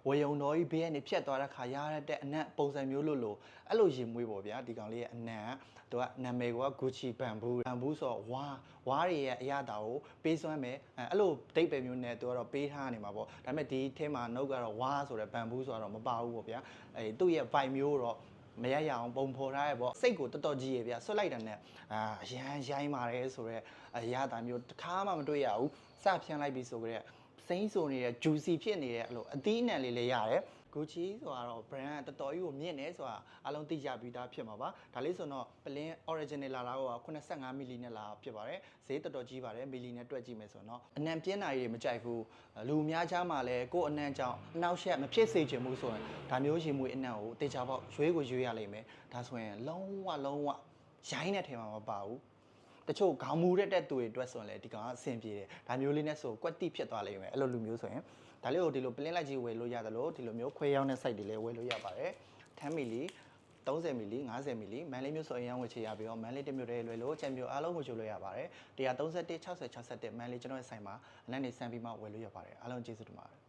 ဝေယုံတော်ကြီးဘေးကနေဖြတ်သွားတဲ့ခါရတဲ့အနံ့ပုံစံမျိုးလို့အဲ့လိုရင်မွေးပေါ့ဗျာဒီကောင်လေးရဲ့အနံ့သူကနာမည်က Gucci bamboo ဆိုတော့ဝါတွေရဲ့အရသာကိုပေးစွမ်းမယ်အဲ့လိုဒိတ်ပဲမျိုးနဲ့သူကတော့ပေးထားနေမှာပေါ့ဒါပေမဲ့ဒီထဲမှာနှုတ်ကတော့ဝါဆိုတဲ့ bamboo ဆိုတော့မပါဘူးပေါ့ဗျာအဲသူ့ရဲ့ vibe မျိုးတော့မရရအောင်ပုံဖော်ထားရပေါ့စိတ်ကိုတော်တော်ကြီးရဗျဆွတ်လိုက်တာနဲ့ရမ်းရိုင်းပါတယ်ဆိုတော့အရသာမျိုးတစ်ခါမှမတွေ့ရဘူးစဖြန်းလိုက်ပြီဆိုကြတဲ့စိမ့်ဆိုနေတဲ့ juicy ဖြစ်နေတဲ့အဲ့လိုအသီးအနှံလေးလည်းရတယ် Gucci ဆိုတာတော့ brand ကတော်တော်ကြီးကိုမြင့်နေဆိုတာအားလုံးသိကြပြီးသားဖြစ်မှာပါဒါလေးဆိုတော့ပလင်း original လာတော့85မီလီနဲ့လာဖြစ်ပါတယ်ဈေးတော်တော်ကြီးပါတယ်မီလီနဲ့တွက်ကြည့်မယ်ဆိုတော့အနံပြင်းတာကြီးတွေမကြိုက်ဘူးလူအများချားမှာလည်းကိုယ်အနံကြောင့်အနောက်ရှက်မဖြစ်စေချင်ဘူးဆိုရင်ဒါမျိုးရှင်မွေးအနံကိုတေချာပေါက်ရွေးကိုရွေးရလိမ့်မယ်ဒါဆိုရင်လုံးဝရိုင်းတဲ့ထဲမှာမပါဘူးတချို့ခေါင်းမူတဲ့သူတွေအတွက်ဆိုရင်လည်းဒီကောင်ကအဆင်ပြေတယ်ဒါမျိုးလေးနဲ့ဆိုကွက်တိဖြစ်သွားလိမ့်မယ်အဲ့လိုလူမျိုးဆိုရင်ဒါလေးကိုဒီလိုပလင်းလိုက်ကြီးဝယ်လို့ရတယ်လို့ဒီလိုမျိုးခွဲရောင်းတဲ့ site တွေလည်းဝယ်လို့ရပါတယ်10မီလီ30မီလီ50မီလီမန်လေးမျိုးဆိုရင်ရောင်းဝယ်ချရပြီးတော့မန်လေးတစ်မျိုးတည်းလွယ်လို့ချန်ပီယံအားလုံးဝယ်ချိုးလို့ရပါတယ်131 60 61မန်လေးကျွန်တော်ရဲ့ site မှာအနက်နေစမ်းပြီးမှဝယ်လို့ရပါတယ်အားလုံးကျေးဇူးတင်ပါတယ်